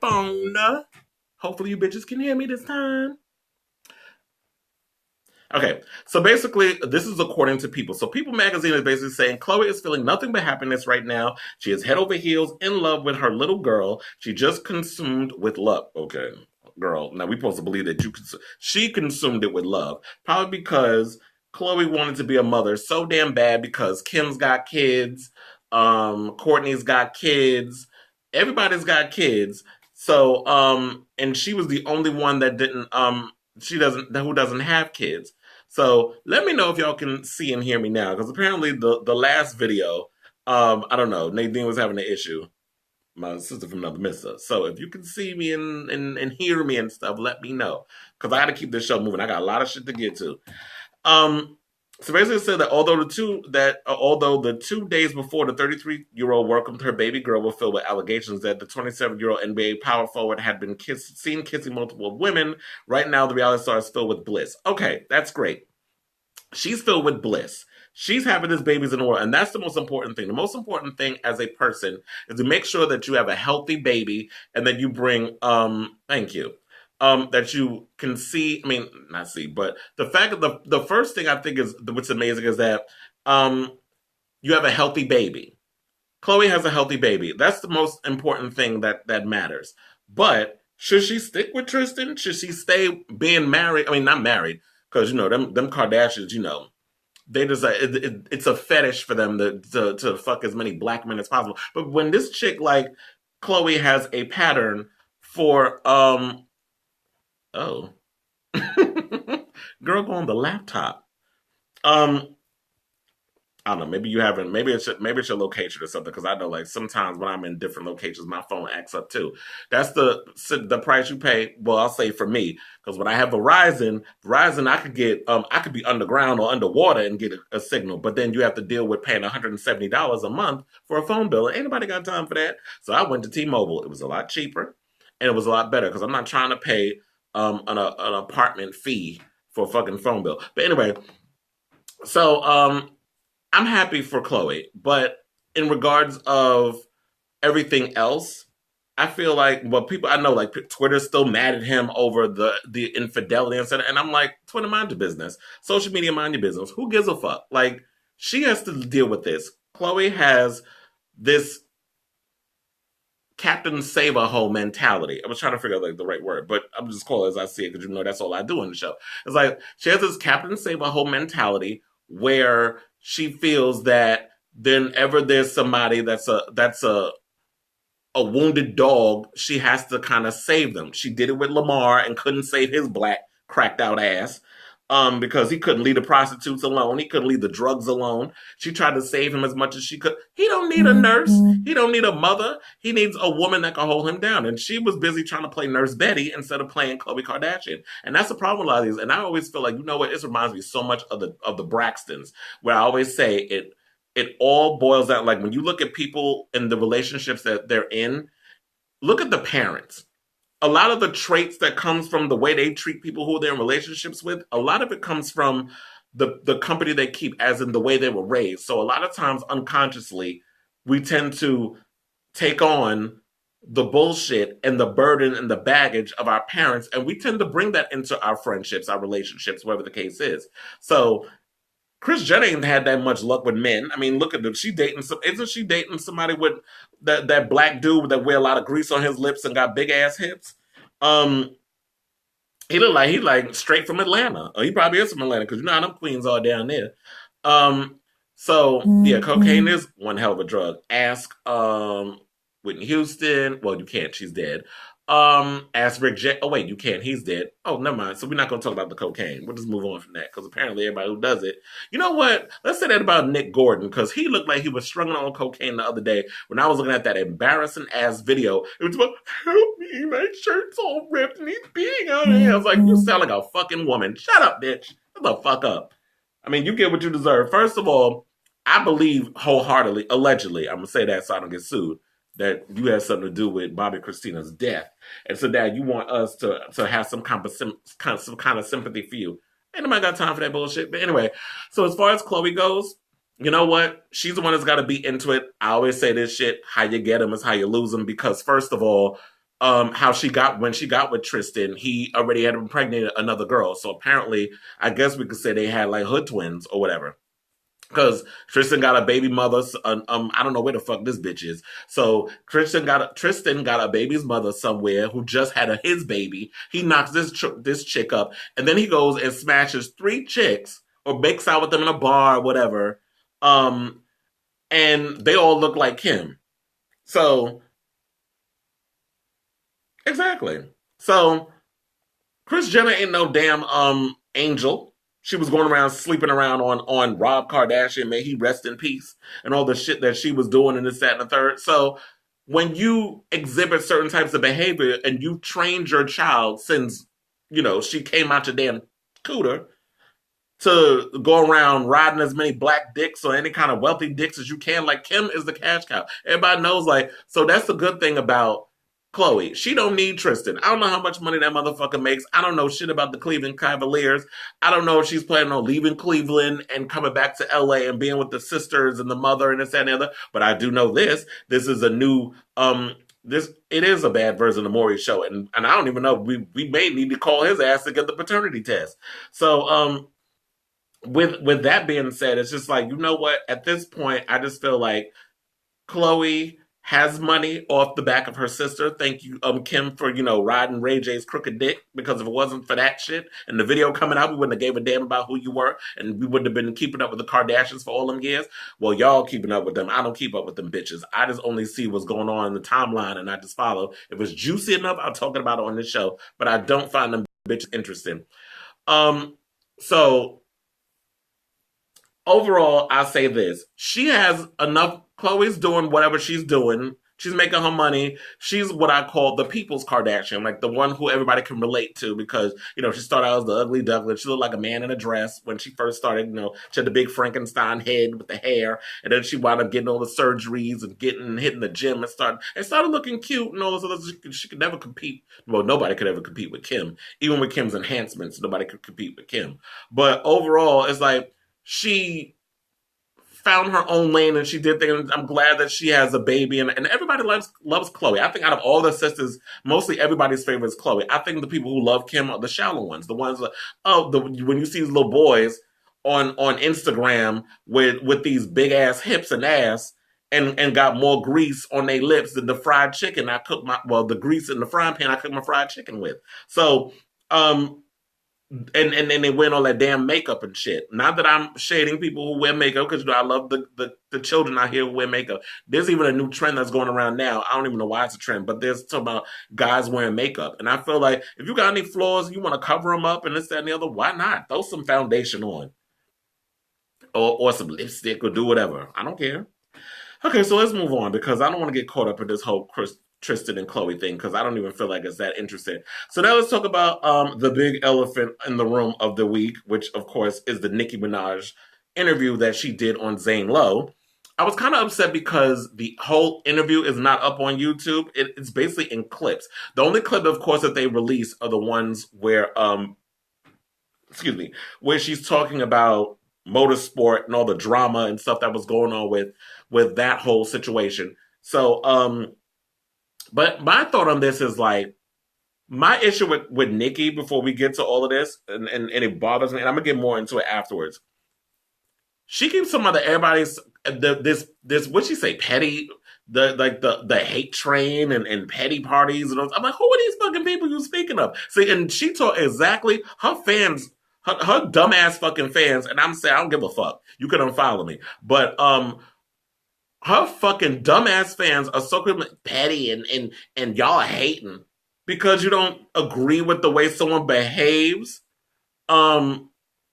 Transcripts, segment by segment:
phone. Hopefully you bitches can hear me this time. Okay, so basically, this is according to People. So People magazine is basically saying Chloe is feeling nothing but happiness right now. She is head over heels in love with her little girl. She just consumed with love. Okay, girl. Now we supposed to believe that she consumed it with love, probably because Chloe wanted to be a mother so damn bad because Kim's got kids, Courtney's got kids, everybody's got kids. So and she was the only one that didn't she doesn't who doesn't have kids. So let me know if y'all can see and hear me now, because apparently the last video, I don't know, Nadine was having an issue. My sister from another mister. So if you can see me and hear me and stuff, let me know, because I got to keep this show moving. I got a lot of shit to get to. Um, so basically, it said that although the 2 days before the 33-year-old welcomed her baby girl were filled with allegations that the 27-year-old NBA power forward had been seen kissing multiple women, right now the reality star is filled with bliss. Okay, that's great. She's filled with bliss. She's having his babies in the world, and that's the most important thing. The most important thing as a person is to make sure that you have a healthy baby and that you bring thank you. That you can see, I mean, not see, but the fact that the first thing I think is what's amazing is that you have a healthy baby. Chloe has a healthy baby. That's the most important thing that matters. But should she stick with Tristan? Should she stay being married? I mean, not married, because you know them Kardashians. You know, they just it's a fetish for them to fuck as many black men as possible. But when this chick like Chloe has a pattern for oh girl, go on the laptop. Um, I don't know. Maybe you haven't. Maybe it's your location or something. Because I know, like sometimes when I'm in different locations, my phone acts up too. That's the price you pay. Well, I'll say for me, because when I have Verizon, I could be underground or underwater and get a signal. But then you have to deal with paying $170 a month for a phone bill. And ain't nobody got time for that. So I went to T-Mobile. It was a lot cheaper, and it was a lot better because I'm not trying to pay an apartment fee for a fucking phone bill. But anyway, so I'm happy for Chloe, but in regards of everything else, I feel like people I know, like Twitter's still mad at him over the infidelity and stuff, and I'm like, Twitter, mind your business. Social media, mind your business. Who gives a fuck? Like, she has to deal with this. Chloe has this Captain Save a Hole mentality. I was trying to figure out like the right word, but I'm just calling it as I see it because you know that's all I do in the show. It's like she has this Captain Save a Hole mentality where she feels that whenever there's somebody that's a wounded dog, she has to kind of save them. She did it with Lamar and couldn't save his black cracked out ass. Because he couldn't leave the prostitutes alone. He couldn't leave the drugs alone. She tried to save him as much as she could. He don't need a nurse. He don't need a mother. He needs a woman that can hold him down. And she was busy trying to play Nurse Betty instead of playing Khloe Kardashian. And that's the problem with a lot of these. And I always feel like, you know what? This reminds me so much of the Braxtons, where I always say it all boils down. Like when you look at people and the relationships that they're in, look at the parents. A lot of the traits that comes from the way they treat people who they're in relationships with, a lot of it comes from the company they keep, as in the way they were raised. So a lot of times unconsciously, we tend to take on the bullshit and the burden and the baggage of our parents, and we tend to bring that into our friendships, our relationships, whatever the case is. So Chris Jenner ain't had that much luck with men. I mean, look at them. Isn't she dating somebody with that black dude that wear a lot of grease on his lips and got big ass hips? Um, he look like he like straight from Atlanta. Or he probably is from Atlanta because you know how them queens are down there. Um, so yeah, cocaine is one hell of a drug. Ask Whitney Houston. Well, you can't. She's dead. Ask Rick J. Oh wait, you can't. He's dead. Oh, never mind. So we're not going to talk about the cocaine. We'll just move on from that because apparently everybody who does it. You know what? Let's say that about Nick Gordon because he looked like he was struggling on cocaine the other day when I was looking at that embarrassing ass video. It was about help me, my shirt's all ripped and he's beating on me. I was like, you sound like a fucking woman. Shut up, bitch. Shut the fuck up. I mean, you get what you deserve. First of all, I believe wholeheartedly, allegedly, I'm gonna say that so I don't get sued, that you had something to do with Bobby Christina's death, and so that you want us to have some kind of sympathy for you. Ain't nobody got time for that bullshit. But anyway, so as far as Chloe goes, you know what? She's the one that's got to be into it. I always say this shit: how you get them is how you lose them. Because first of all, how she got when she got with Tristan, he already had impregnated another girl. So apparently, I guess we could say they had like hood twins or whatever. Because Tristan got a baby mother. I don't know where the fuck this bitch is. So Tristan got a baby's mother somewhere who just had his baby. He knocks this chick up, and then he goes and smashes three chicks or makes out with them in a bar or whatever. Um, and they all look like Kim. So exactly. So Kris Jenner ain't no damn angel. She was going around sleeping around on Rob Kardashian, may he rest in peace, and all the shit that she was doing and this, that, and the third. So when you exhibit certain types of behavior and you trained your child since, she came out your damn cooter, to go around riding as many black dicks or any kind of wealthy dicks as you can. Like Kim is the cash cow. Everybody knows, like, so that's the good thing about Chloe. She don't need Tristan. I don't know how much money that motherfucker makes. I don't know shit about the Cleveland Cavaliers. I don't know if she's planning on leaving Cleveland and coming back to LA and being with the sisters and the mother and this and the other. But I do know this. This is a new it is a bad version of Maury's show. And I don't even know, we may need to call his ass to get the paternity test. So with that being said, it's just like, you know what? At this point, I just feel like Chloe has money off the back of her sister. Thank you, Kim, for riding Ray J's crooked dick. Because if it wasn't for that shit and the video coming out, we wouldn't have gave a damn about who you were, and we wouldn't have been keeping up with the Kardashians for all them years. Well, y'all keeping up with them. I don't keep up with them bitches. I just only see what's going on in the timeline, and I just follow. If it's juicy enough, I'll talk about it on this show. But I don't find them bitches interesting. So overall, I'll say this. She has enough. Chloe's doing whatever she's doing. She's making her money. She's what I call the people's Kardashian, like the one who everybody can relate to because, she started out as the ugly duckling. She looked like a man in a dress when she first started. She had the big Frankenstein head with the hair. And then she wound up getting all the surgeries and hitting the gym and started looking cute and all this other. She could never compete. Well, nobody could ever compete with Kim. Even with Kim's enhancements, nobody could compete with Kim. But overall, it's like, she found her own lane and she did things. I'm glad that she has a baby and everybody loves Chloe. I think out of all the sisters, mostly everybody's favorite is Chloe. I think the people who love Kim are the shallow ones. The ones that, when you see these little boys on Instagram with these big ass hips and ass and got more grease on their lips than the fried chicken the grease in the frying pan I cook my fried chicken with. So and then they wear all that damn makeup and shit. Not that I'm shading people who wear makeup because I love the children out here who wear makeup. There's even a new trend that's going around now. I don't even know why it's a trend, but there's talking about guys wearing makeup. And I feel like if you got any flaws, you want to cover them up and this, that, and the other, why not? Throw some foundation on. Or some lipstick or do whatever. I don't care. Okay, so let's move on because I don't want to get caught up in this whole Tristan and Chloe thing because I don't even feel like it's that interesting. So now let's talk about the big elephant in the room of the week, which of course is the Nicki Minaj interview that she did on Zane Lowe. I was kind of upset because the whole interview is not up on YouTube. It's basically in clips. The only clip, of course, that they release are the ones where, where she's talking about motorsport and all the drama and stuff that was going on with that whole situation. So, but my thought on this is like, my issue with Nicki before we get to all of this, and it bothers me, and I'm gonna get more into it afterwards. She keeps some of everybody's this what she say, petty, the hate train and petty parties and all. I'm like, who are these fucking people you speaking of? See, and she taught exactly her fans, her dumbass fucking fans, and I'm saying I don't give a fuck. You can unfollow me, but her fucking dumbass fans are so petty and y'all are hating because you don't agree with the way someone behaves. I'm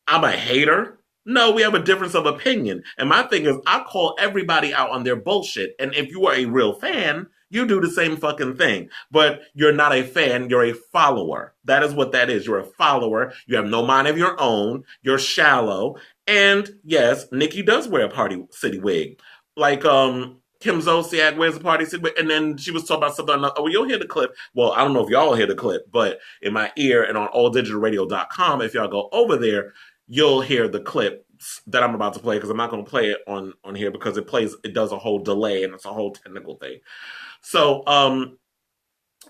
a hater. No, we have a difference of opinion. And my thing is, I call everybody out on their bullshit. And if you are a real fan, you do the same fucking thing. But you're not a fan, you're a follower. That is what that is. You're a follower. You have no mind of your own. You're shallow. And yes, Nicki does wear a Party City wig. Like Kim Zolciak wears a Party City wig. And then she was talking about something. Oh, you'll hear the clip. Well, I don't know if y'all hear the clip, but in my ear and on alldigitalradio.com, if y'all go over there, you'll hear the clips that I'm about to play because I'm not going to play it on here because it does a whole delay and it's a whole technical thing. So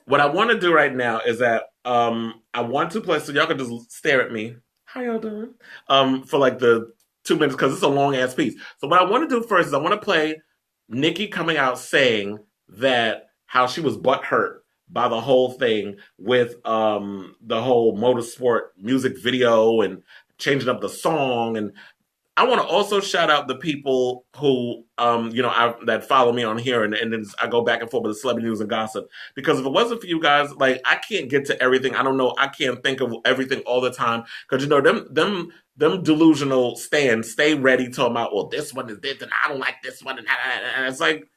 What I want to do right now is that I want to play so y'all can just stare at me. How y'all doing? For like the 2 minutes because it's a long ass piece. So what I want to do first is I want to play Nikki coming out saying that how she was butthurt by the whole thing with the whole motorsport music video and changing up the song, and I want to also shout out the people who, that follow me on here, and then I go back and forth with the celebrity news and gossip. Because if it wasn't for you guys, like I can't get to everything. I don't know. I can't think of everything all the time because them delusional stands stay ready talking about, well, this one is this, and I don't like this one, and it's like,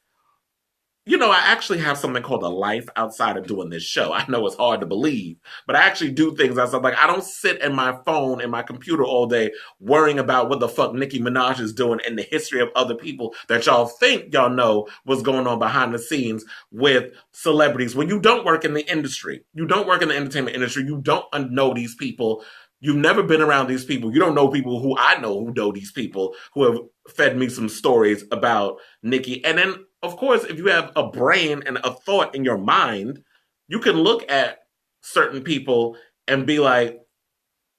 I actually have something called a life outside of doing this show. I know it's hard to believe, but I actually do things outside. Like, I don't sit in my phone and my computer all day worrying about what the fuck Nicki Minaj is doing in the history of other people that y'all think y'all know what's going on behind the scenes with celebrities. When you don't work in the industry, you don't work in the entertainment industry, you don't know these people. You've never been around these people. You don't know people who I know these people who have fed me some stories about Nikki. And then, of course, if you have a brain and a thought in your mind, you can look at certain people and be like,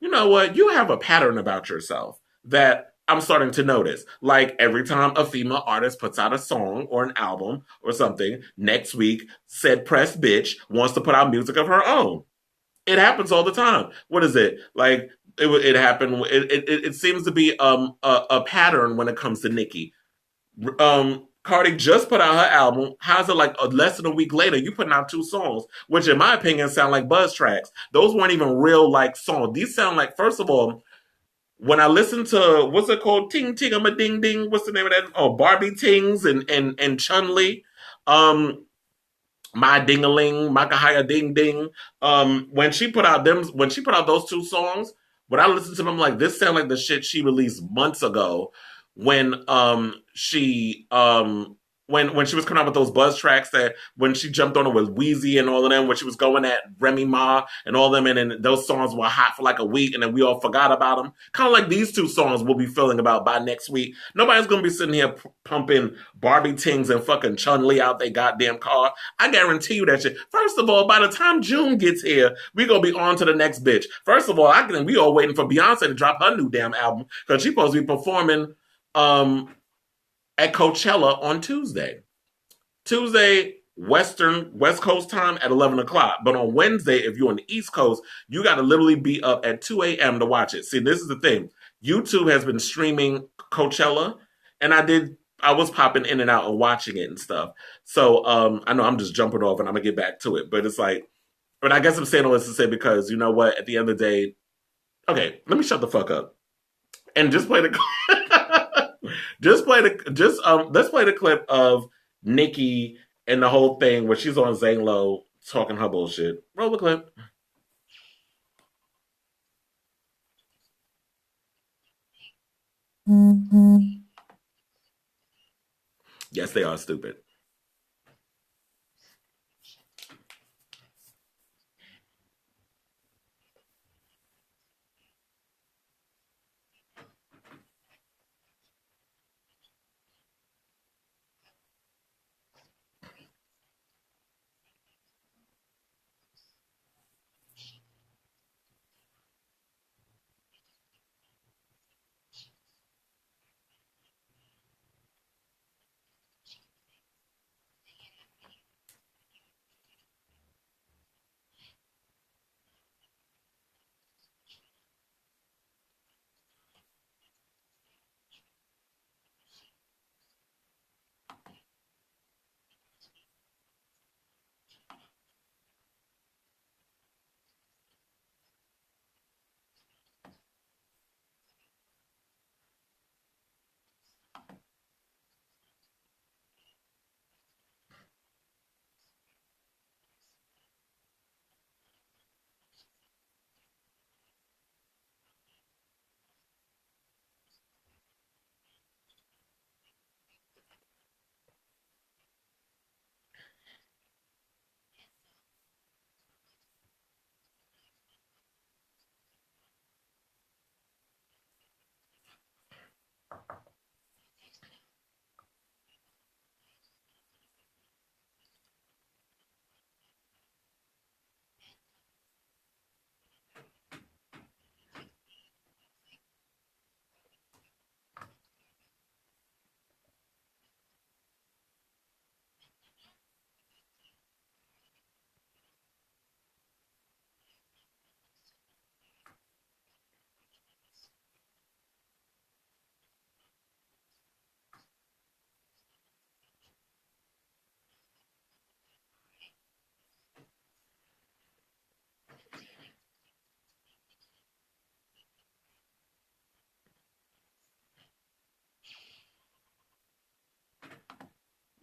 you know what? You have a pattern about yourself that I'm starting to notice. Like every time a female artist puts out a song or an album or something, next week, said press bitch wants to put out music of her own. It happens all the time. What is it like? It happened. It seems to be a pattern when it comes to Nicki. Cardi just put out her album. How's it like less than a week later? You putting out two songs, which in my opinion sound like buzz tracks. Those weren't even real like songs. These sound like, first of all, when I listen to what's it called, Ting Ting, I'm a Ding Ding. What's the name of that? Oh, Barbie Tings and Chun Li. Um, my Dingaling, Makahaya Ding Ding. When she put out those two songs, when I listened to them, like this sound like the shit she released months ago when when she was coming out with those buzz tracks that when she jumped on it with Wheezy and all of them, when she was going at Remy Ma and all of them, and then those songs were hot for like a week, and then we all forgot about them. Kind of like these two songs we'll be feeling about by next week. Nobody's gonna be sitting here pumping Barbie Tings and fucking Chun Li out their goddamn car. I guarantee you that shit. First of all, by the time June gets here, we gonna be on to the next bitch. First of all, we all waiting for Beyonce to drop her new damn album because she's supposed to be performing um at Coachella on Tuesday. Tuesday, West Coast time at 11 o'clock. But on Wednesday, if you're on the East Coast, you got to literally be up at 2 a.m. to watch it. See, this is the thing. YouTube has been streaming Coachella, and I was popping in and out and watching it and stuff. So I know I'm just jumping off and I'm going to get back to it. But it's like, but I guess I'm saying all this to say because you know what? At the end of the day, okay, let me shut the fuck up and just play the let's play the clip of Nikki and the whole thing where she's on Zane Lowe talking her bullshit. Roll the clip. Yes, they are stupid.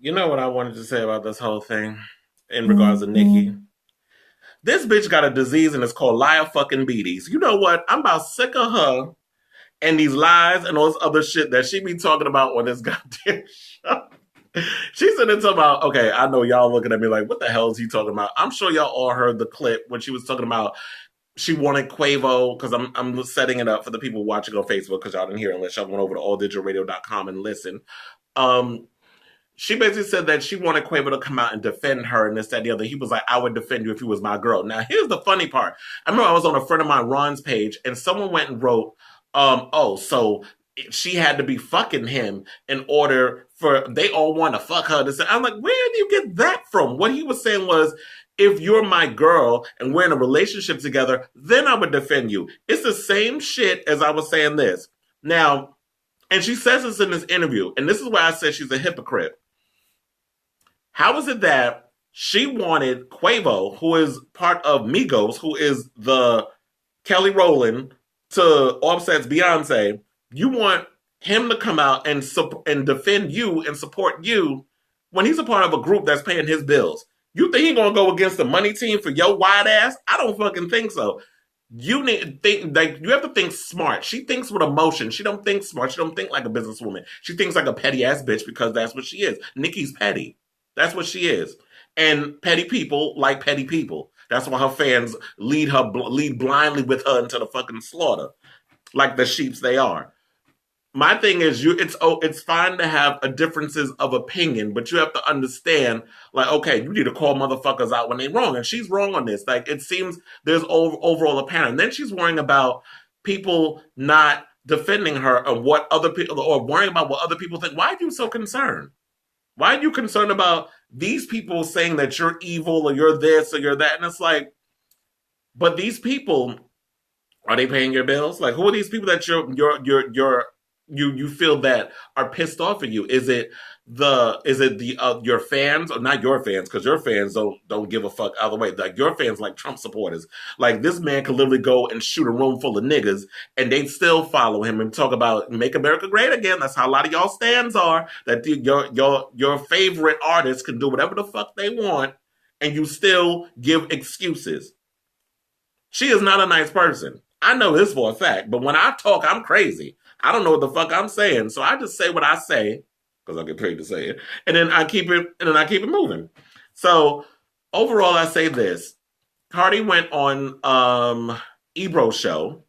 You know what I wanted to say about this whole thing in regards to Nikki? Mm-hmm. This bitch got a disease and it's called liar fucking beaties. You know what? I'm about sick of her and these lies and all this other shit that she be talking about on this goddamn show. She said it's about, okay, I know y'all looking at me like, what the hell is he talking about? I'm sure y'all all heard the clip when she was talking about she wanted Quavo, because I'm setting it up for the people watching on Facebook because y'all didn't hear it unless y'all went over to alldigitalradio.com and listen. Um, she basically said that she wanted Quavo to come out and defend her and this, that, and the other. He was like, I would defend you if you was my girl. Now, here's the funny part. I remember I was on a friend of mine, Ron's page, and someone went and wrote, oh, so she had to be fucking him in order for, they all want to fuck her. I'm like, where do you get that from? What he was saying was, if you're my girl and we're in a relationship together, then I would defend you. It's the same shit as I was saying this. Now, and she says this in this interview, and this is why I said she's a hypocrite. How is it that she wanted Quavo, who is part of Migos, who is the Kelly Rowland to Offset's Beyonce, you want him to come out and defend you and support you when he's a part of a group that's paying his bills? You think he's gonna go against the money team for your wide ass? I don't fucking think so. You need to think like you have to think smart. She thinks with emotion. She don't think smart. She don't think like a businesswoman. She thinks like a petty ass bitch because that's what she is. Nikki's petty. That's what she is. And petty people like petty people. That's why her fans lead blindly with her into the fucking slaughter, like the sheeps they are. My thing is, it's fine to have a differences of opinion, but you have to understand, like, okay, you need to call motherfuckers out when they're wrong, and she's wrong on this. Like, it seems there's overall a pattern. And then she's worrying about people not defending her and what other people, or worrying about what other people think. Why are you so concerned? Why are you concerned about these people saying that you're evil or you're this or you're that? And it's like, but these people, are they paying your bills? Like, who are these people that you feel that are pissed off at you? Is it the your fans, or not your fans, because your fans don't give a fuck either way. Like, your fans like Trump supporters. Like, this man could literally go and shoot a room full of niggas and they'd still follow him and talk about make America great again. That's how a lot of y'all stands are. That your favorite artists can do whatever the fuck they want and you still give excuses. She is not a nice person. I know this for a fact, but when I talk, I'm crazy. I don't know what the fuck I'm saying, so I just say what I say because I get paid to say it, and then I keep it moving. So overall, I say this: Cardi went on Ebro's show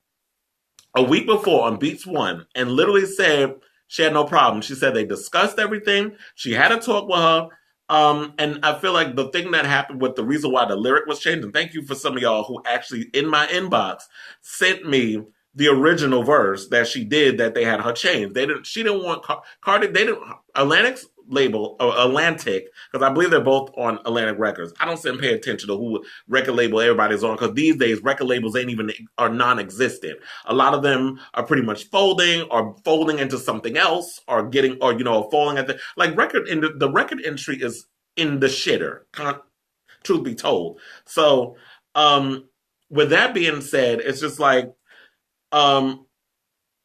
a week before on Beats One and literally said she had no problem. She said they discussed everything. She had a talk with her. And I feel like the thing that happened with the reason why the lyric was changed, and thank you for some of y'all who actually in my inbox sent me the original verse that she did that they had her change. She didn't want Cardi, they didn't, Atlantic's label, or Atlantic, because I believe they're both on Atlantic Records. I don't sit and pay attention to who record label everybody's on, because these days record labels are non-existent. A lot of them are pretty much folding or folding into something else or getting, or, falling at like the record industry is in the shitter, truth be told. So, with that being said, it's just like, um,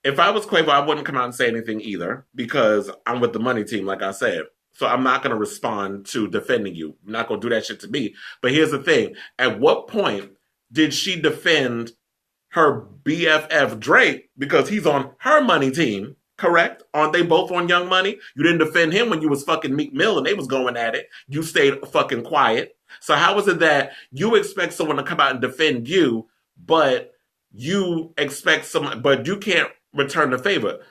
if I was Quavo, I wouldn't come out and say anything either because I'm with the money team, like I said. So I'm not going to respond to defending you. I'm not going to do that shit to me. But here's the thing. At what point did she defend her BFF Drake because he's on her money team? Correct? Aren't they both on Young Money? You didn't defend him when you was fucking Meek Mill and they was going at it. You stayed fucking quiet. So how is it that you expect someone to come out and defend you, but but you can't return the favor?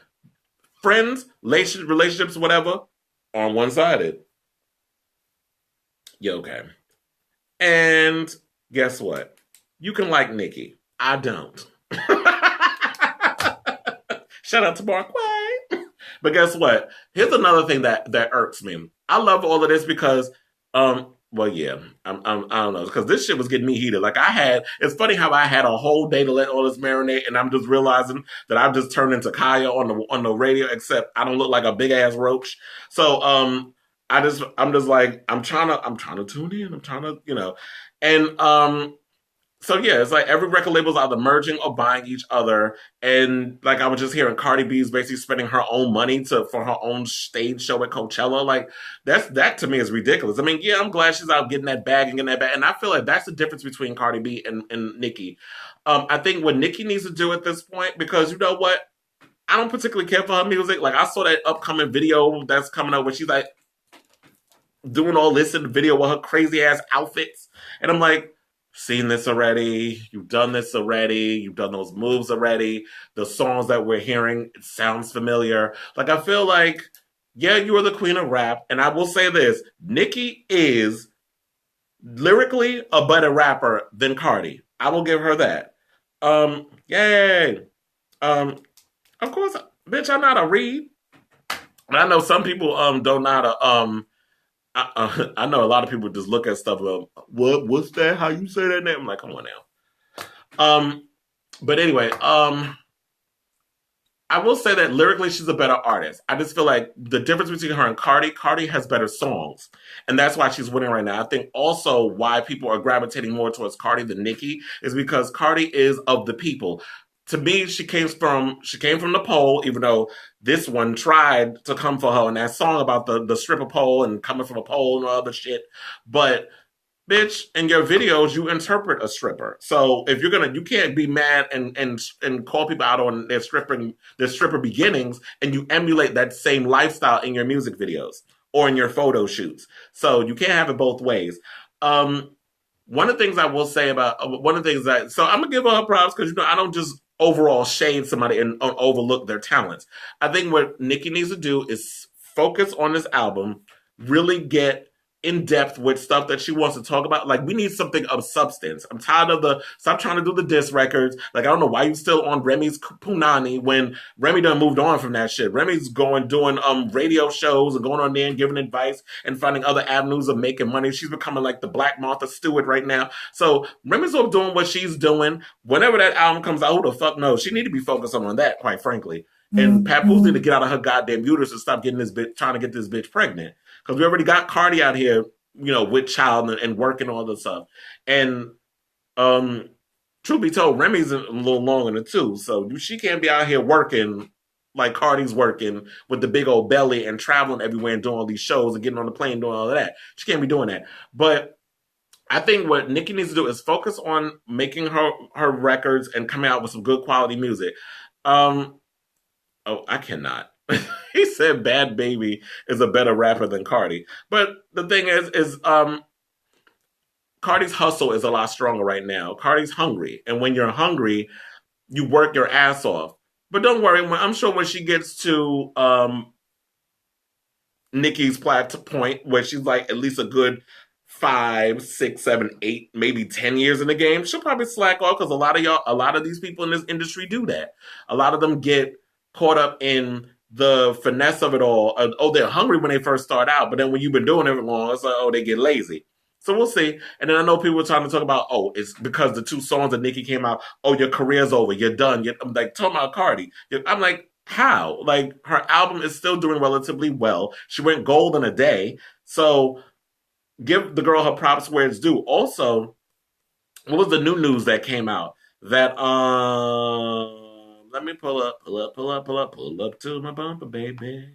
Friends, relationships, whatever, on one sided. Yeah, okay. And guess what? You can like Nikki. I don't. Shout out to Markway. But guess what? Here's another thing that irks me. I love all of this because well, yeah, I don't know, because this shit was getting me heated. Like it's funny how I had a whole day to let all this marinate, and I'm just realizing that I've just turned into Kaya on the radio, except I don't look like a big ass roach. So I'm just like I'm trying to tune in. I'm trying to and So yeah, it's like every record label's either merging or buying each other. And like I was just hearing, Cardi B is basically spending her own money for her own stage show at Coachella. Like that to me is ridiculous. I mean, yeah, I'm glad she's out getting that bag and getting that bag, and I feel like that's the difference between Cardi B and Nicki. I think what Nicki needs to do at this point, because you know what, I don't particularly care for her music. Like I saw that upcoming video that's coming up where she's like doing all this in the video with her crazy ass outfits. And I'm like, seen this already. You've done this already. You've done those moves already. The songs that we're hearing, it sounds familiar. Like I feel like, yeah, you are the queen of rap. And I will say this, Nicki is lyrically a better rapper than Cardi. I will give her that. Yay. Um, of course, bitch, I'm not a read. But I know some people don't know how to I know a lot of people just look at stuff like, what's that? How you say that name? I'm like, come on now. But anyway, I will say that lyrically she's a better artist. I just feel like the difference between her and Cardi has better songs. And that's why she's winning right now. I think also why people are gravitating more towards Cardi than Nicki is because Cardi is of the people. To me, she came from the pole, even though this one tried to come for her in that song about the stripper pole and coming from a pole and all other shit. But bitch, in your videos, you interpret a stripper. So if you can't be mad and call people out on their stripper beginnings, and you emulate that same lifestyle in your music videos or in your photo shoots. So you can't have it both ways. Um, One of the things I will say about one of the things that so I'm gonna give her props because I don't just overall shade somebody and overlook their talents. I think what Nicki needs to do is focus on this album, really get in depth with stuff that she wants to talk about. Like we need something of substance. I'm tired of the stop trying to do the diss records. Like I don't know why you still on Remy's Punani when Remy done moved on from that shit. Remy's going doing radio shows and going on there and giving advice and finding other avenues of making money. She's becoming like the Black Martha Stewart right now. So Remy's all doing what she's doing. Whenever that album comes out, who the fuck knows? She need to be focused on that, quite frankly. And Papoose need to get out of her goddamn uterus and stop getting this bitch trying to get this bitch pregnant. Because we already got Cardi out here, with child and working all this stuff. And truth be told, Remy's a little longer than two. So she can't be out here working like Cardi's working with the big old belly and traveling everywhere and doing all these shows and getting on the plane doing all of that. She can't be doing that. But I think what Nicki needs to do is focus on making her records and coming out with some good quality music. Oh, I cannot. He said Bad Baby is a better rapper than Cardi. But the thing is Cardi's hustle is a lot stronger right now. Cardi's hungry. And when you're hungry, you work your ass off. But don't worry, I'm sure when she gets to Nicki's plateau point where she's like at least a good 5, 6, 7, 8, maybe 10 years in the game, she'll probably slack off because a lot of these people in this industry do that. A lot of them get caught up in the finesse of it all. They're hungry when they first start out, but then when you've been doing it long, it's like, they get lazy. So we'll see. And then I know people are trying to talk about, it's because the 2 songs that Nicki came out, your career's over, you're done. I'm like, talking about Cardi. I'm like, how? Like, her album is still doing relatively well. She went gold in a day. So give the girl her props where it's due. Also, what was the new news that came out? That, let me pull up to my bumper, baby.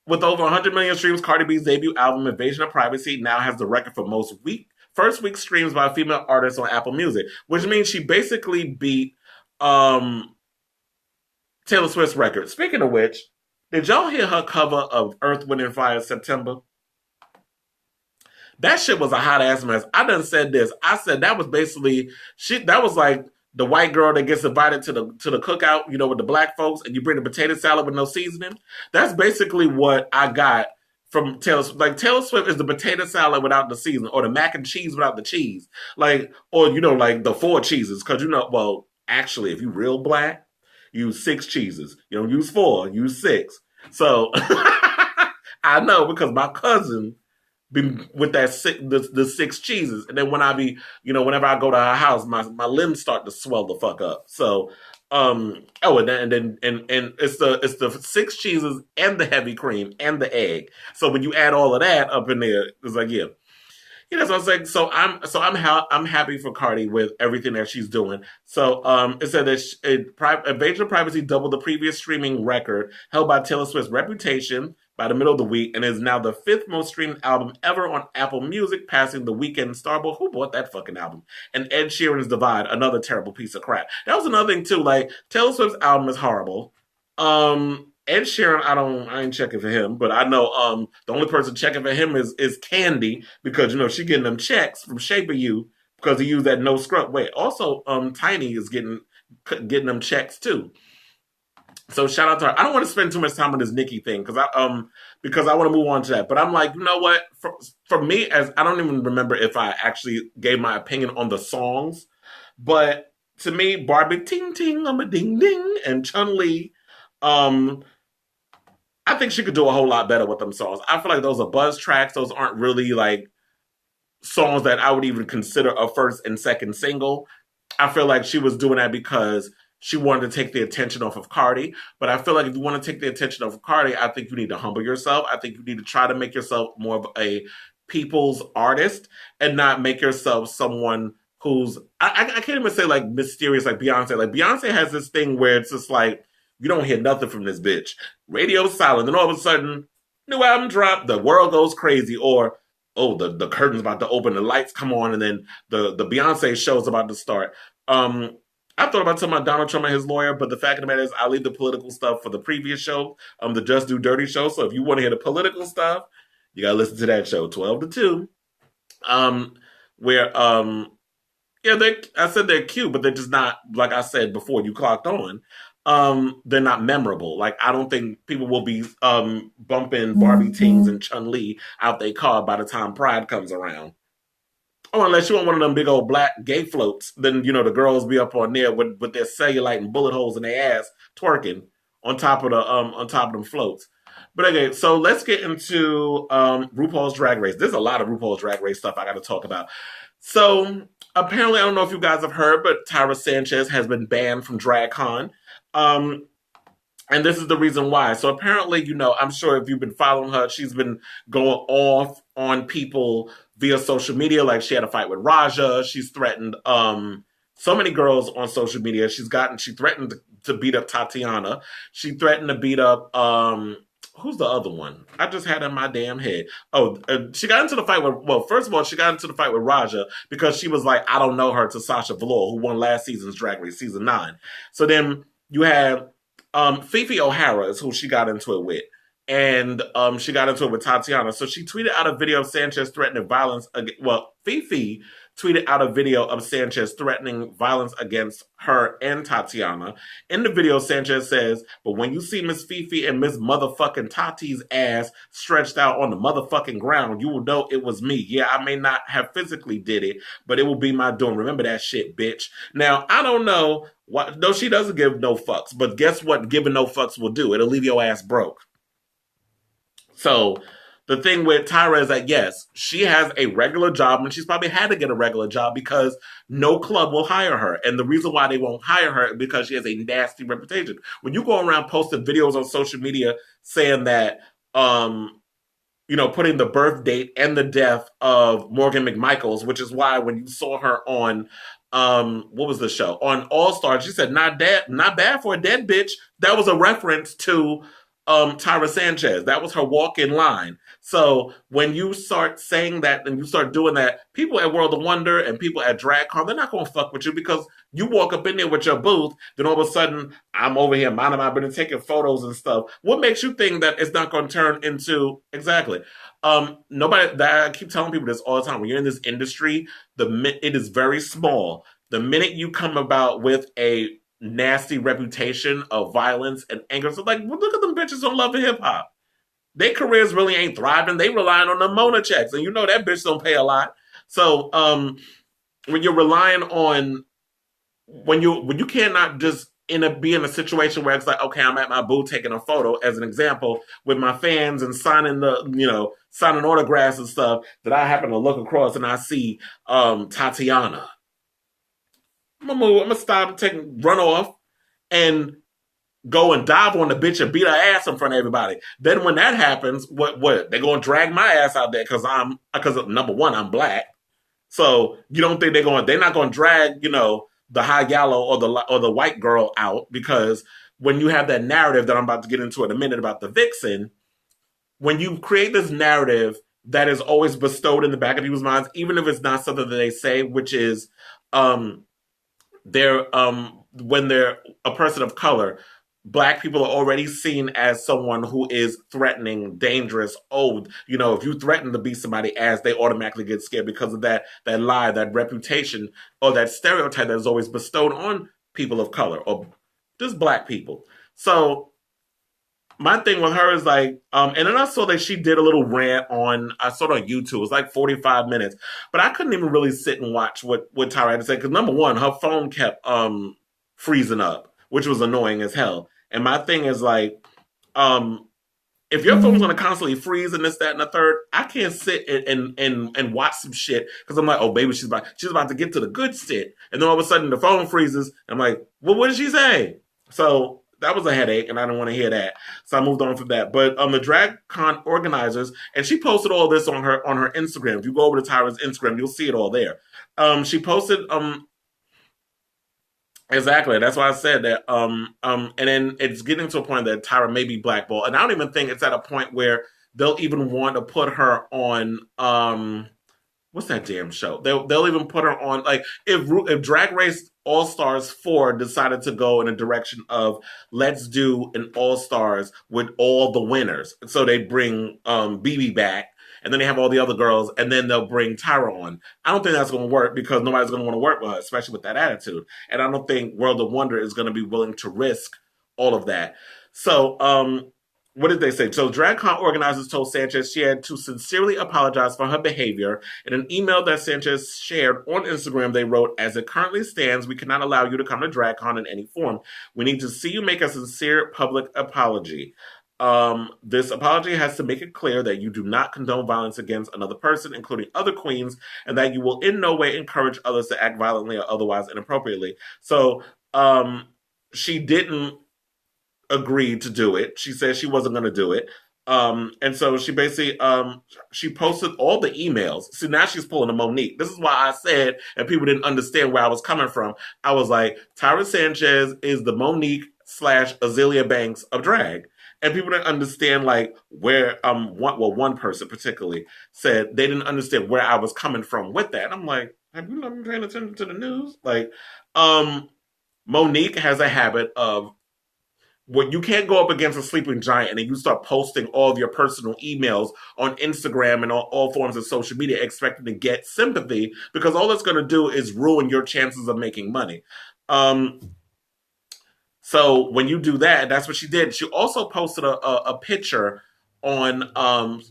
With over 100 million streams, Cardi B's debut album, Invasion of Privacy, now has the record for first week streams by a female artist on Apple Music, which means she basically beat Taylor Swift's record. Speaking of which, did y'all hear her cover of Earth, Wind, and Fire September? That shit was a hot ass mess. I done said this. I said that was basically that was like the white girl that gets invited to the cookout, with the black folks, and you bring the potato salad with no seasoning. That's basically what I got from Taylor Swift. Like, Taylor Swift is the potato salad without the seasoning, or the mac and cheese without the cheese. Like, or, like the 4 cheeses. Because, actually, if you real black, use 6 cheeses. You don't use 4, use 6. So, I know because my cousin be with the 6 cheeses, and then when I be whenever I go to her house, my limbs start to swell the fuck up. So and then it's the 6 cheeses and the heavy cream and the egg. So when you add all of that up in there, it's like, yeah. Yeah, that's what I'm saying. I'm happy for Cardi with everything that she's doing. So it said that Invasion of Privacy doubled the previous streaming record held by Taylor Swift's Reputation by the middle of the week, and is now the fifth most streamed album ever on Apple Music, passing The Weeknd, Starboy. Who bought that fucking album? And Ed Sheeran's Divide, another terrible piece of crap. That was another thing too. Like Taylor Swift's album is horrible. Ed Sheeran, I ain't checking for him, but I know the only person checking for him is Candy, because you know she getting them checks from Shape of You because he used that no scrub. Wait, also Tiny is getting them checks too. So shout out to her. I don't want to spend too much time on this Nicki thing because I want to move on to that. But I'm like, you know what? For me, as I don't even remember if I actually gave my opinion on the songs, but to me, Barbie Ting Ting, I'm a Ding Ding, and Chun Li, um, I think she could do a whole lot better with them songs. I feel like those are buzz tracks. Those aren't really like songs that I would even consider a first and second single. I feel like she was doing that because she wanted to take the attention off of Cardi. But I feel like if you want to take the attention off of Cardi, I think you need to humble yourself. I think you need to try to make yourself more of a people's artist and not make yourself someone who's I can't even say like mysterious like Beyonce. Like Beyonce has this thing where it's just like you don't hear nothing from this bitch. Radio's silent, then all of a sudden, new album drop, the world goes crazy, or oh, the curtain's about to open, the lights come on, and then the Beyonce show's about to start. I thought about telling my Donald Trump and his lawyer, but the fact of the matter is, I leave the political stuff for the previous show, the Just Do Dirty show. So if you want to hear the political stuff, you gotta listen to that show, 12 to 2. Um, where yeah, I said they're cute, but they're just not like I said before you clocked on. They're not memorable. Like I don't think people will be bumping Barbie Tings and Chun Li out their car by the time Pride comes around. Oh, unless you want one of them big old black gay floats, then you know the girls be up on there with their cellulite and bullet holes in their ass twerking on top of them floats. But okay, so let's get into RuPaul's Drag Race. There's a lot of RuPaul's Drag Race stuff I got to talk about. So apparently, I don't know if you guys have heard, but Tyra Sanchez has been banned from DragCon. Um, and this is the reason why. So apparently, you know, I'm sure if you've been following her, she's been going off on people via social media. Like she had a fight with Raja. She's threatened so many girls on social media. She threatened to beat up Tatiana. She threatened to beat up who's the other one? I just had in my damn head. Oh, she got into the fight with, well, first of all, she got into the fight with Raja because she was like, I don't know her, to Sasha Velour, who won last season's Drag Race, season 9. So then you had Fifi O'Hara is who she got into it with. And she got into it with Tatiana. So she tweeted out a video of Sanchez threatening violence. Well, Fifi tweeted out a video of Sanchez threatening violence against her and Tatiana. In the video, Sanchez says, but when you see Miss Fifi and Miss motherfucking Tati's ass stretched out on the motherfucking ground, you will know it was me. Yeah, I may not have physically did it, but it will be my doing. Remember that shit, bitch. Now, I don't know. No, she doesn't give no fucks. But guess what giving no fucks will do? It'll leave your ass broke. So the thing with Tyra is that yes, she has a regular job, and she's probably had to get a regular job because no club will hire her. And the reason why they won't hire her is because she has a nasty reputation. When you go around posting videos on social media saying that putting the birth date and the death of Morgan McMichaels, which is why when you saw her on what was the show? On All Stars, she said, not bad for a dead bitch. That was a reference to Tyra Sanchez. That was her walk-in line. So when you start saying that and you start doing that, people at World of Wonder and people at DragCon, they're not going to fuck with you because you walk up in there with your booth, then all of a sudden, I'm over here minding my business, taking photos and stuff. What makes you think that it's not going to turn into, exactly. I keep telling people this all the time. When you're in this industry, it is very small. The minute you come about with a nasty reputation of violence and anger. So like, well, look at them bitches on Love and Hip Hop. Their careers really ain't thriving. They relying on the Mona checks. And you know that bitch don't pay a lot. So when you're relying on when you cannot just be in a situation where it's like, okay, I'm at my booth taking a photo as an example with my fans and signing signing autographs and stuff, that I happen to look across and I see Tatiana. I'm gonna stop, run off, and go and dive on the bitch and beat her ass in front of everybody. Then when that happens, what they gonna drag my ass out there because number one I'm black. So you don't think they're not gonna drag the high yellow or the white girl out because when you have that narrative that I'm about to get into in a minute about the vixen, when you create this narrative that is always bestowed in the back of people's minds, even if it's not something that they say, which is um, they're when they're a person of color, black people are already seen as someone who is threatening, dangerous, old. If you threaten to beat somebody ass, they automatically get scared because of that lie, that reputation, or that stereotype that is always bestowed on people of color or just black people. So my thing with her is like, and then I saw that she did a little rant I saw it on YouTube. It was like 45 minutes, but I couldn't even really sit and watch what Tyra had to say because number one, her phone kept freezing up, which was annoying as hell. And my thing is like, if your phone's gonna constantly freeze and this, that, and the third, I can't sit and watch some shit because I'm like, oh baby, she's about to get to the good shit, and then all of a sudden the phone freezes. And I'm like, well, what did she say? So that was a headache, and I didn't want to hear that. So I moved on from that. But the drag con organizers, and she posted all this on her Instagram. If you go over to Tyra's Instagram, you'll see it all there. She posted exactly. That's why I said that. And then it's getting to a point that Tyra may be blackballed, and I don't even think it's at a point where they'll even want to put her on. What's that damn show? They'll even put her on like if Drag Race All Stars 4 decided to go in a direction of let's do an All Stars with all the winners. So they bring BB back and then they have all the other girls and then they'll bring Tyra on. I don't think that's going to work because nobody's going to want to work with her, especially with that attitude. And I don't think World of Wonder is going to be willing to risk all of that. So what did they say? So DragCon organizers told Sanchez she had to sincerely apologize for her behavior. In an email that Sanchez shared on Instagram, they wrote, as it currently stands, we cannot allow you to come to DragCon in any form. We need to see you make a sincere public apology. This apology has to make it clear that you do not condone violence against another person, including other queens, and that you will in no way encourage others to act violently or otherwise inappropriately. So she didn't agreed to do it. She said she wasn't going to do it. And so she basically she posted all the emails. See, now she's pulling a Monique. This is why I said, and people didn't understand where I was coming from. I was like, Tyra Sanchez is the Monique / Azealia Banks of drag. And people didn't understand like where one person particularly said they didn't understand where I was coming from with that. And I'm like, have you not been paying attention to the news? Like, Monique has a habit of when you can't go up against a sleeping giant and then you start posting all of your personal emails on Instagram and all forms of social media expecting to get sympathy because all it's going to do is ruin your chances of making money. So when you do that, that's what she did. She also posted a picture on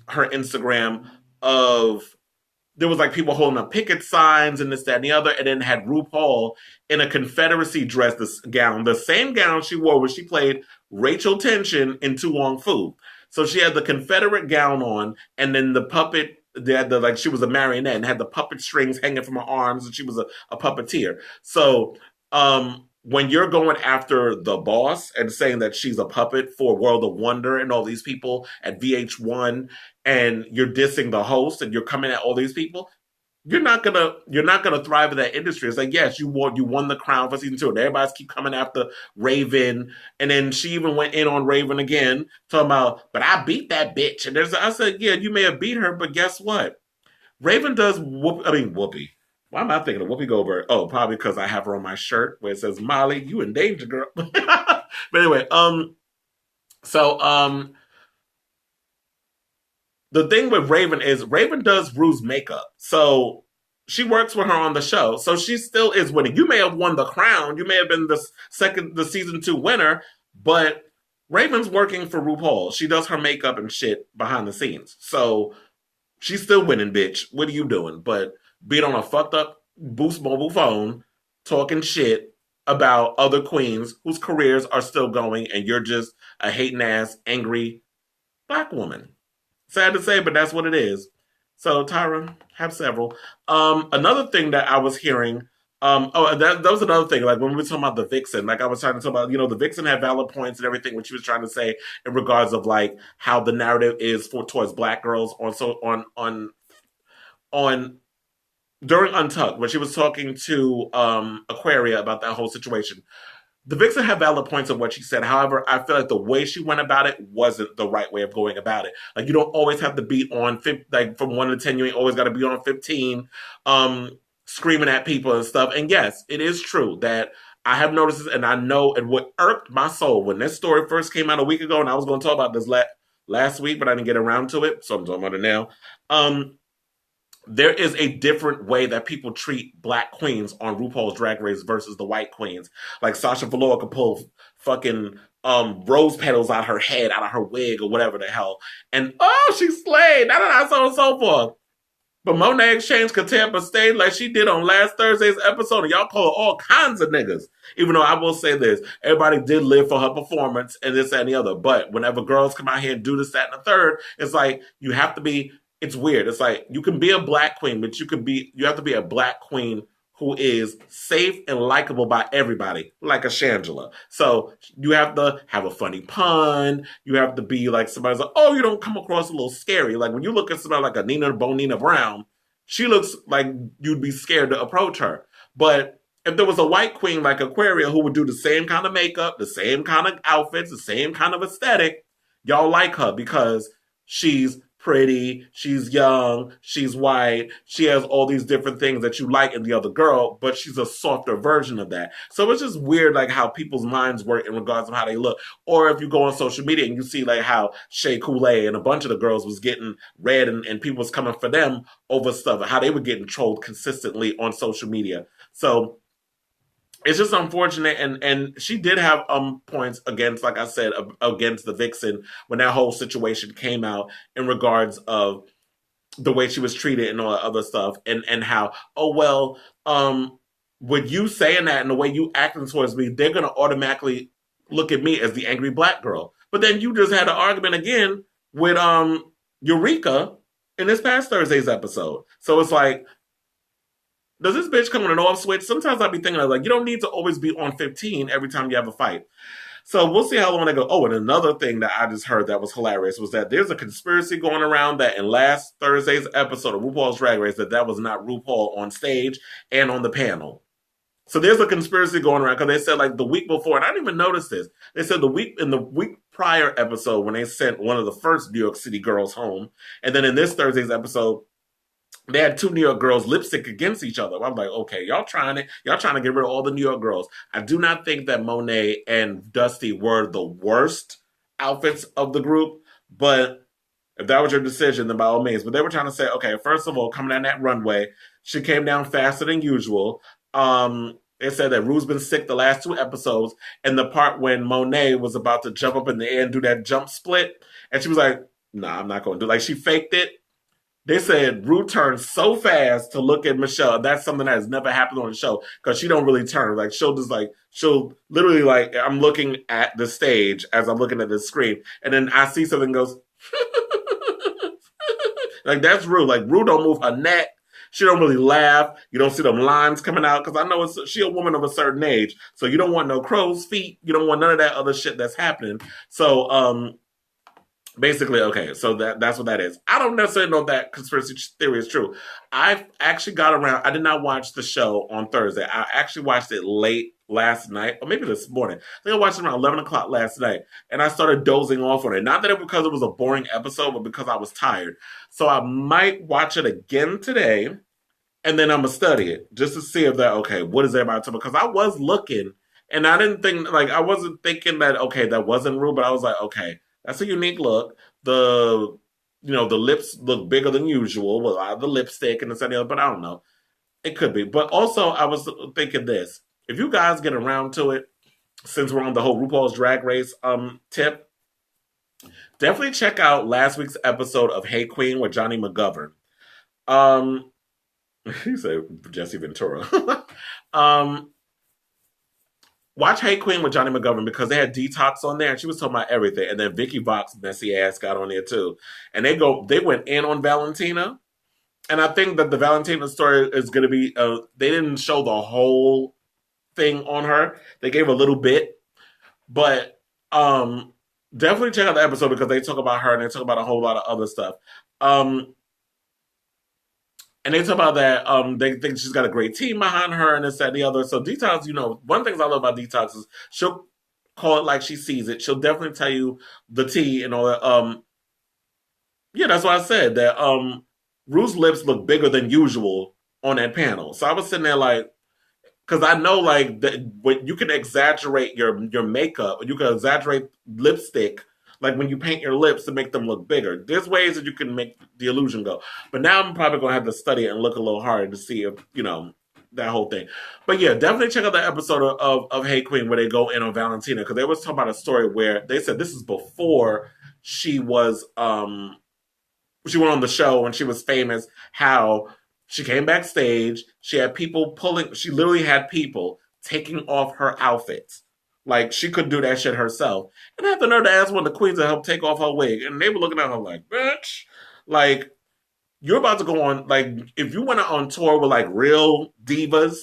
her Instagram of there was like people holding up picket signs and this, that, and the other, and then had RuPaul in a Confederacy dress, this gown, the same gown she wore when she played Rachel Tension in Too Long Fu. So she had the Confederate gown on, and then the puppet, they had like she was a marionette and had the puppet strings hanging from her arms, and she was a puppeteer. So when you're going after the boss and saying that she's a puppet for World of Wonder and all these people at VH1, and you're dissing the host and you're coming at all these people, you're not gonna thrive in that industry. It's like, yes, you won the crown for season 2, and everybody's keep coming after Raven, and then she even went in on Raven again, talking about, but I beat that bitch. And I said, yeah, you may have beat her, but guess what? Raven does Whoopi. Why am I thinking of Whoopi Goldberg? Oh, probably because I have her on my shirt where it says, Molly, you in danger, girl. But anyway, the thing with Raven is Raven does Rue's makeup. So she works with her on the show. So she still is winning. You may have won the crown. You may have been the season 2 winner, but Raven's working for RuPaul. She does her makeup and shit behind the scenes. So she's still winning, bitch. What are you doing? But being on a fucked up Boost mobile phone, talking shit about other queens whose careers are still going, and you're just a hating ass, angry black woman. Sad to say, but that's what it is. So Tyra, have several. Another thing that I was hearing that was another thing. Like when we were talking about the Vixen, like I was trying to talk about, the Vixen had valid points and everything, what she was trying to say in regards of like how the narrative is for towards black girls on during Untucked when she was talking to Aquaria about that whole situation. The Vixen had valid points of what she said. However, I feel like the way she went about it wasn't the right way of going about it. Like you don't always have to be on like from 1 to 10. You ain't always got to be on 15, screaming at people and stuff. And yes, it is true that I have noticed this, and I know, and what irked my soul when this story first came out a week ago, and I was going to talk about this last week, but I didn't get around to it, so I'm talking about it now. There is a different way that people treat black queens on RuPaul's Drag Race versus the white queens. Like Sasha Velour could pull fucking rose petals out her head, out of her wig, or whatever the hell. And she slayed, so on and so forth. But Monet Exchange could tear up a stage like she did on last Thursday's episode, and y'all call her all kinds of niggas. Even though I will say this, everybody did live for her performance and this and the other. But whenever girls come out here and do this, that, and the third, it's like you have to be. It's weird. It's like you can be a black queen, but you have to be a black queen who is safe and likable by everybody, like a Shangela. So you have to have a funny pun. You have to be like somebody's like, oh, you don't come across a little scary. Like when you look at somebody like a Nina Bonina Brown, she looks like you'd be scared to approach her. But if there was a white queen like Aquaria who would do the same kind of makeup, the same kind of outfits, the same kind of aesthetic, y'all like her because she's pretty, she's young, she's white, she has all these different things that you like in the other girl, but she's a softer version of that. So it's just weird like how people's minds work in regards of how they look. Or if you go on social media and you see like how Shea Coulee and a bunch of the girls was getting red and people was coming for them over stuff, how they were getting trolled consistently on social media. So it's just unfortunate, and she did have points against, like I said, against the Vixen when that whole situation came out in regards of the way she was treated and all that other stuff, and how with you saying that and the way you acting towards me, they're gonna automatically look at me as the angry black girl. But then you just had an argument again with Eureka in this past Thursday's episode. So it's like, does this bitch come on an off switch? Sometimes I'll be thinking, like, you don't need to always be on 15 every time you have a fight. So we'll see how long they go. Oh, and another thing that I just heard that was hilarious was that there's a conspiracy going around that in last Thursday's episode of RuPaul's Drag Race that was not RuPaul on stage and on the panel. So there's a conspiracy going around because they said like the week before, and I didn't even notice this. They said the week prior episode when they sent one of the first New York City girls home, and then in this Thursday's episode, they had two New York girls lip sync against each other. I'm like, okay, y'all trying to get rid of all the New York girls. I do not think that Monet and Dusty were the worst outfits of the group, but if that was your decision, then by all means. But they were trying to say, okay, first of all, coming down that runway, she came down faster than usual. It said that Rue's been sick the last 2 episodes, and the part when Monet was about to jump up in the air and do that jump split, and she was like, nah, I'm not going to do it. Like, she faked it. They said Rue turned so fast to look at Michelle. That's something that has never happened on the show because she don't really turn. Like she'll literally like I'm looking at the stage as I'm looking at the screen, and then I see something goes like that's Rue. Like Rue don't move her neck. She don't really laugh. You don't see them lines coming out because I know she a woman of a certain age, so you don't want no crow's feet. You don't want none of that other shit that's happening. So basically, okay, so that's what that is. I don't necessarily know if that conspiracy theory is true. I've actually got around. I did not watch the show on Thursday. I actually watched it late last night, or maybe this morning. I think I watched it around 11 o'clock last night, and I started dozing off on it. Not that it because it was a boring episode, but because I was tired. So I might watch it again today, and then I'm going to study it, just to see if what is everybody talking about? Because I was looking, and I didn't think, I wasn't thinking that, that wasn't Rue, but I was like, okay, that's a unique look. The lips look bigger than usual with a lot of the lipstick and this and the other, but I don't know. It could be. But also, I was thinking this. If you guys get around to it, since we're on the whole RuPaul's Drag Race tip, definitely check out last week's episode of Hey Queen with Johnny McGovern. He said Jesse Ventura. Watch Hey Queen with Johnny McGovern because they had Detox on there and she was talking about everything. And then Vicky Vox messy ass got on there too. And they went in on Valentina. And I think that the Valentina story is going to be. They didn't show the whole thing on her. They gave a little bit, but definitely check out the episode because they talk about her and they talk about a whole lot of other stuff. Um, and they talk about that they think she's got a great team behind her and this, that, and the other. So Detox, one thing I love about Detox is she'll call it like she sees it. She'll definitely tell you the tea and all that. Yeah, that's why I said that Ruth's lips look bigger than usual on that panel. So I was sitting there like, because I know like that when you can exaggerate your makeup, you can exaggerate lipstick, like when you paint your lips to make them look bigger. There's ways that you can make the illusion go. But now I'm probably gonna have to study it and look a little harder to see if that whole thing. But yeah, definitely check out the episode of Hey Queen where they go in on Valentina because they was talking about a story where they said this is before she was she went on the show and she was famous. How she came backstage, she had people pulling. She literally had people taking off her outfits. Like she could do that shit herself. And I had the nerve to ask one of the queens to help take off her wig, and they were looking at her like, "Bitch, like you're about to go on. Like if you went on tour with like real divas,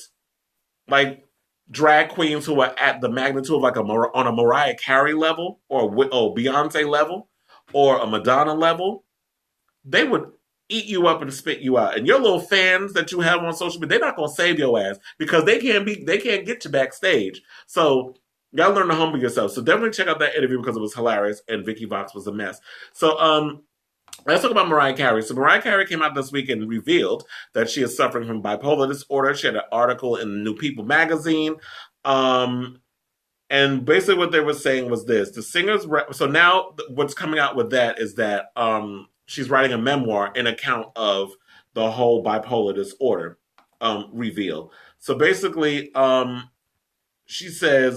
like drag queens who are at the magnitude of like on a Mariah Carey level or Beyonce level or a Madonna level, they would eat you up and spit you out. And your little fans that you have on social media, they're not gonna save your ass because they can't get you backstage. So you gotta learn to humble yourself. So definitely check out that interview because it was hilarious and Vicky Vox was a mess. So let's talk about Mariah Carey. So Mariah Carey came out this week and revealed that she is suffering from bipolar disorder. She had an article in New People magazine. Um, and basically what they were saying was this. The singer's so now what's coming out with that is that she's writing a memoir in account of the whole bipolar disorder reveal. So basically,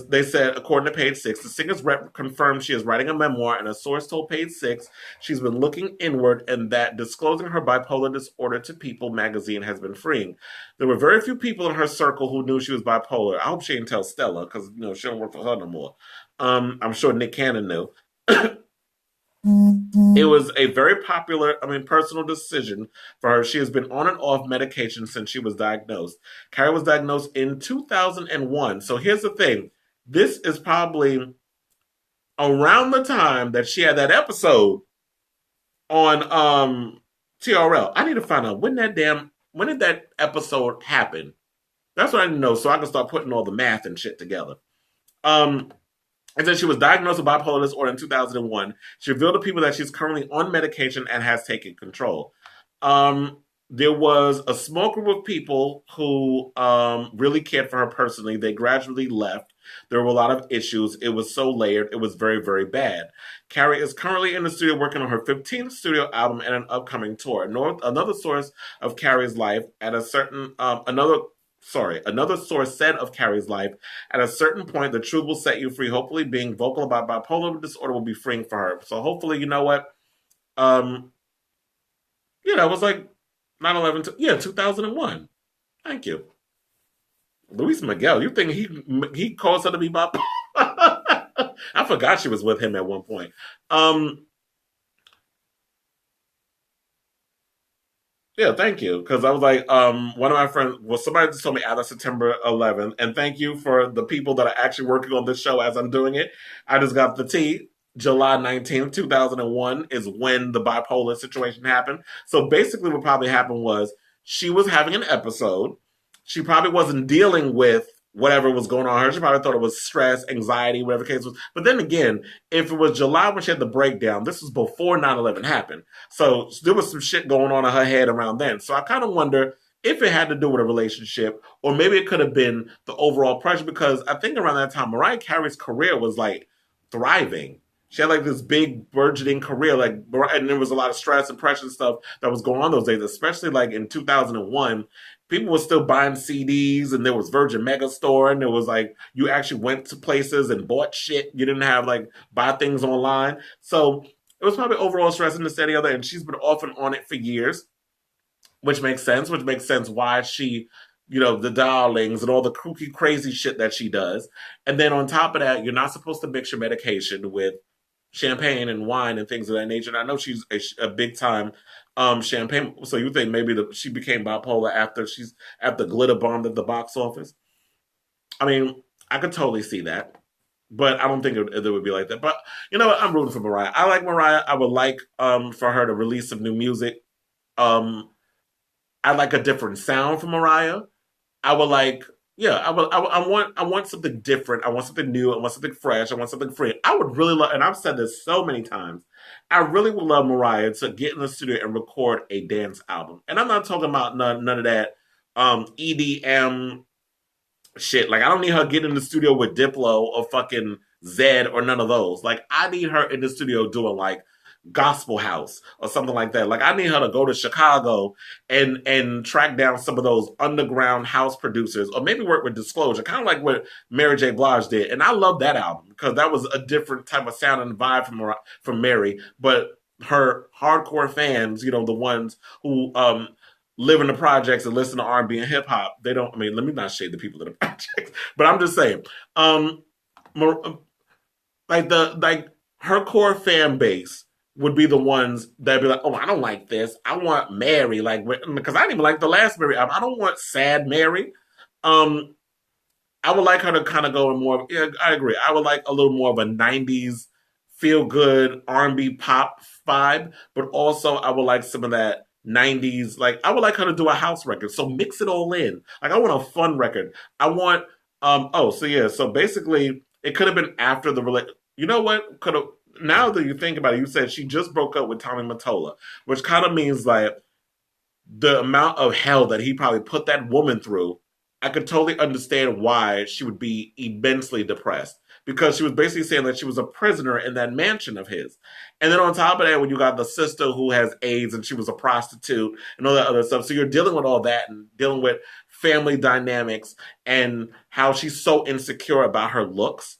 they said, according to Page Six, the singer's rep confirmed she is writing a memoir, and a source told Page Six she's been looking inward and that disclosing her bipolar disorder to People magazine has been freeing. There were very few people in her circle who knew she was bipolar. I hope she didn't tell Stella because she don't work for her no more. I'm sure Nick Cannon knew. It was a very personal decision for her. She has been on and off medication since she was diagnosed. Carrie was diagnosed in 2001. So here's the thing. This is probably around the time that she had that episode on TRL. I need to find out when did that episode happen? That's what I need to know so I can start putting all the math and shit together. And then she was diagnosed with bipolar disorder in 2001. She revealed to people that she's currently on medication and has taken control. There was a small group of people who really cared for her personally. They gradually left. There were a lot of issues. It was so layered. It was very, very bad. Carrie is currently in the studio working on her 15th studio album and an upcoming tour. Another source of Carrie's life at a certain another source said of Carrie's life, at a certain point, the truth will set you free. Hopefully, being vocal about bipolar disorder will be freeing for her. So hopefully, you know what? That was like 9/11. 2001. Thank you. Luis Miguel, you think he caused her to be bipolar? I forgot she was with him at one point. Yeah, thank you. Because I was like, one of my friends, somebody just told me out of September 11th, and thank you for the people that are actually working on this show as I'm doing it. I just got the tea. July 19th, 2001 is when the bipolar situation happened. So basically, what probably happened was she was having an episode. She probably wasn't dealing with whatever was going on her. She probably thought it was stress, anxiety, whatever the case was. But then again, if it was July when she had the breakdown, this was before 9/11 happened. So there was some shit going on in her head around then. So I kind of wonder if it had to do with a relationship or maybe it could have been the overall pressure because I think around that time, Mariah Carey's career was like thriving. She had like this big burgeoning career, and there was a lot of stress and pressure and stuff that was going on those days, especially like in 2001 people were still buying CDs and there was Virgin Megastore and there was like you actually went to places and bought shit. You didn't have like buy things online. So it was probably overall stressing this and the other, and she's been off and on it for years, which makes sense, why she, the darlings and all the kooky crazy shit that she does. And then on top of that, you're not supposed to mix your medication with champagne and wine and things of that nature. And I know she's a big time champagne. So you think maybe she became bipolar after glitter bombed at the box office? I mean, I could totally see that, but I don't think it would be like that. But you know what? I'm rooting for Mariah. I like Mariah. I would like for her to release some new music. Um, I like a different sound from Mariah. I would like, yeah, I want something different. I want something new. I want something fresh. I want something free. I would really love, and I've said this so many times. I really would love Mariah to get in the studio and record a dance album. And I'm not talking about none of that EDM shit. Like I don't need her getting in the studio with Diplo or fucking Zed or none of those. Like I need her in the studio doing like gospel house or something like that. Like I need her to go to Chicago and track down some of those underground house producers or maybe work with Disclosure, kind of like what Mary J. Blige did. And I love that album because that was a different type of sound and vibe from Mary. But her hardcore fans, you know, the ones who live in the projects and listen to R&B and hip hop, they don't. I mean, let me not shade the people in the projects, but I'm just saying, um, like her core fan base would be the ones that be like, oh, I don't like this. I want Mary, like because I didn't even like the last Mary album. I don't want sad Mary. Um, I would like her to kind of go in more. Yeah, I agree. I would like a little more of a '90s feel good R&B pop vibe, but also I would like some of that '90s. Like I would like her to do a house record. So mix it all in. Like I want a fun record. I want. Oh, so yeah. So basically, it could have been after the You know what? Could have. Now that you think about it, you said she just broke up with Tommy Mottola, which kind of means like the amount of hell that he probably put that woman through, I could totally understand why she would be immensely depressed. Because she was basically saying that she was a prisoner in that mansion of his. And then on top of that, when you got the sister who has AIDS and she was a prostitute and all that other stuff. So you're dealing with all that and dealing with family dynamics and how she's so insecure about her looks,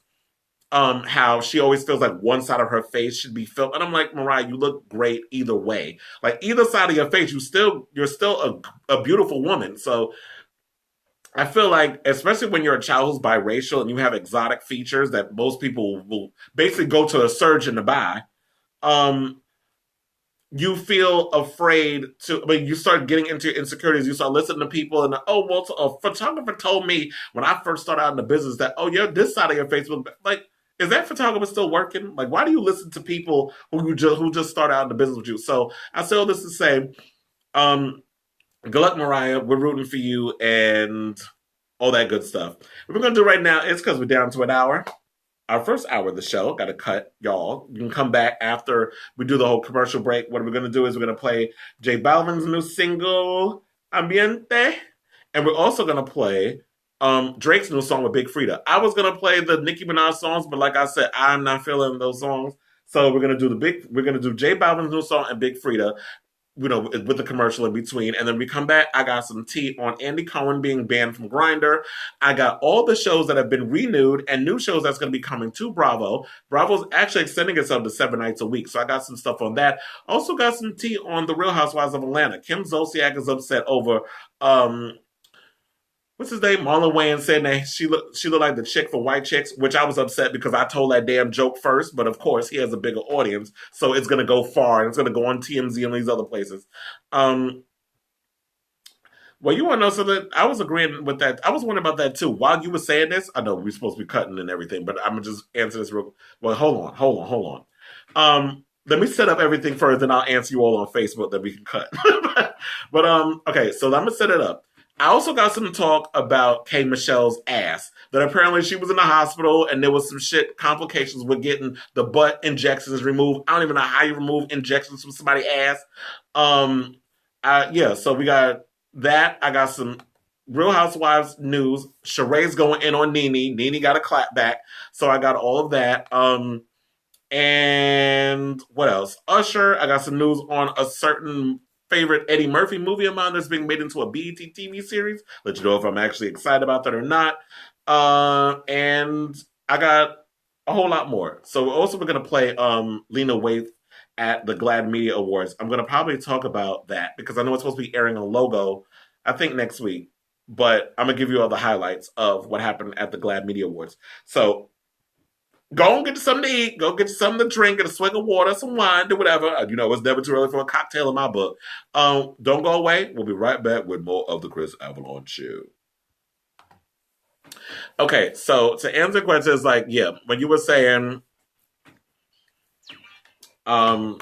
how she always feels like one side of her face should be filled. And I'm like, Mariah, you look great either way. Like either side of your face, you're still a beautiful woman. So I feel like, especially when you're a child who's biracial and you have exotic features that most people will basically go to a surgeon to buy, um, you feel afraid to. I mean, you start getting into your insecurities. You start listening to people, and oh, well, a photographer told me when I first started out in the business that oh, yeah, this side of your face was like. Is that photographer still working? Like, why do you listen to people who just started out in the business with you? So I say all this to say, um, good luck, Mariah. We're rooting for you and all that good stuff. What we're gonna do right now is because we're down to an hour. Our first hour of the show got to cut, y'all. You can come back after we do the whole commercial break. What we're gonna do is we're gonna play J Balvin's new single "Ambiente," and we're also gonna play Drake's new song with Big Frida. I was gonna play the Nicki Minaj songs, but like I said, I'm not feeling those songs. So we're gonna do J Balvin's new song and Big Frida, you know, with the commercial in between. And then we come back, I got some tea on Andy Cohen being banned from Grindr. I got all the shows that have been renewed and new shows that's going to be coming to Bravo. Bravo's actually extending itself to 7 nights a week. So I got some stuff on that. Also got some tea on The Real Housewives of Atlanta. Kim Zolciak is upset over what's his name? Marlon Wayans said that she looked like the chick for White Chicks, which I was upset because I told that damn joke first. But of course, he has a bigger audience, so it's gonna go far and it's gonna go on TMZ and these other places. Um, well, you want to know something? I was agreeing with that. I was wondering about that too. While you were saying this, I know we're supposed to be cutting and everything, but I'm gonna just answer this real. Well, hold on. Let me set up everything first, and I'll answer you all on Facebook that we can cut. but okay, so I'm gonna set it up. I also got some talk about K. Michelle's ass. That apparently she was in the hospital and there was some shit complications with getting the butt injections removed. I don't even know how you remove injections from somebody's ass. Um, yeah, so we got that. I got some Real Housewives news. Sheree's going in on Nene. Nene got a clap back. So I got all of that. And what else? Usher. I got some news on a certain favorite Eddie Murphy movie of mine that's being made into a BET TV series. Let you know if I'm actually excited about that or not. And I got a whole lot more. So also we're gonna play Lena Waithe at the GLAAD Media Awards. I'm gonna probably talk about that because I know it's supposed to be airing on Logo, I think next week. But I'm gonna give you all the highlights of what happened at the GLAAD Media Awards. So Go and get you something to eat. Go get you something to drink, get a swig of water, some wine, do whatever. You know, it's never too early for a cocktail in my book. Don't go away. We'll be right back with more of the Kris Avalon Show. Okay, so to answer the question, is like, yeah, when you were saying um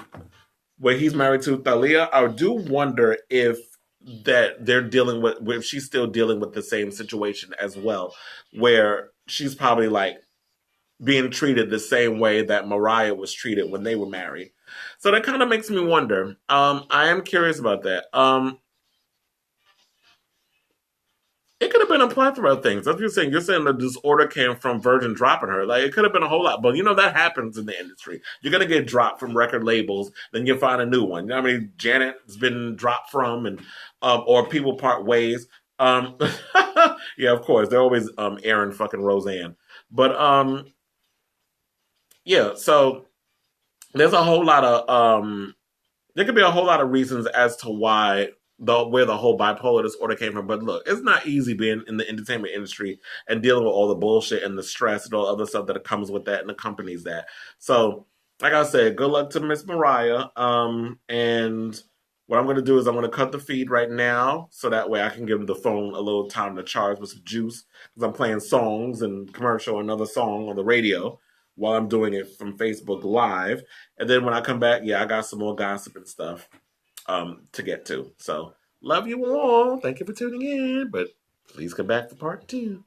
when he's married to Thalia, I do wonder if that they're dealing with if she's still dealing with the same situation as well, where she's probably like being treated the same way that Mariah was treated when they were married. So that kind of makes me wonder. I am curious about that. It could have been a plethora of things. That's what you're saying. You're saying the disorder came from Virgin dropping her. Like, it could have been a whole lot. But you know, that happens in the industry. You're going to get dropped from record labels, then you find a new one. You know what I mean? Janet's been dropped from, and or people part ways. Um, yeah, of course. They're always Aaron fucking Roseanne. But yeah, so there's a whole lot of there could be a whole lot of reasons as to why where the whole bipolar disorder came from. But look, it's not easy being in the entertainment industry and dealing with all the bullshit and the stress and all the other stuff that comes with that and accompanies that. So, like I said, good luck to Miss Mariah. And what I'm going to do is I'm going to cut the feed right now so that way I can give the phone a little time to charge with some juice because I'm playing songs and commercial, another song on the radio while I'm doing it from Facebook Live. And then when I come back, yeah, I got some more gossip and stuff to get to. So love you all. Thank you for tuning in. But please come back for part two.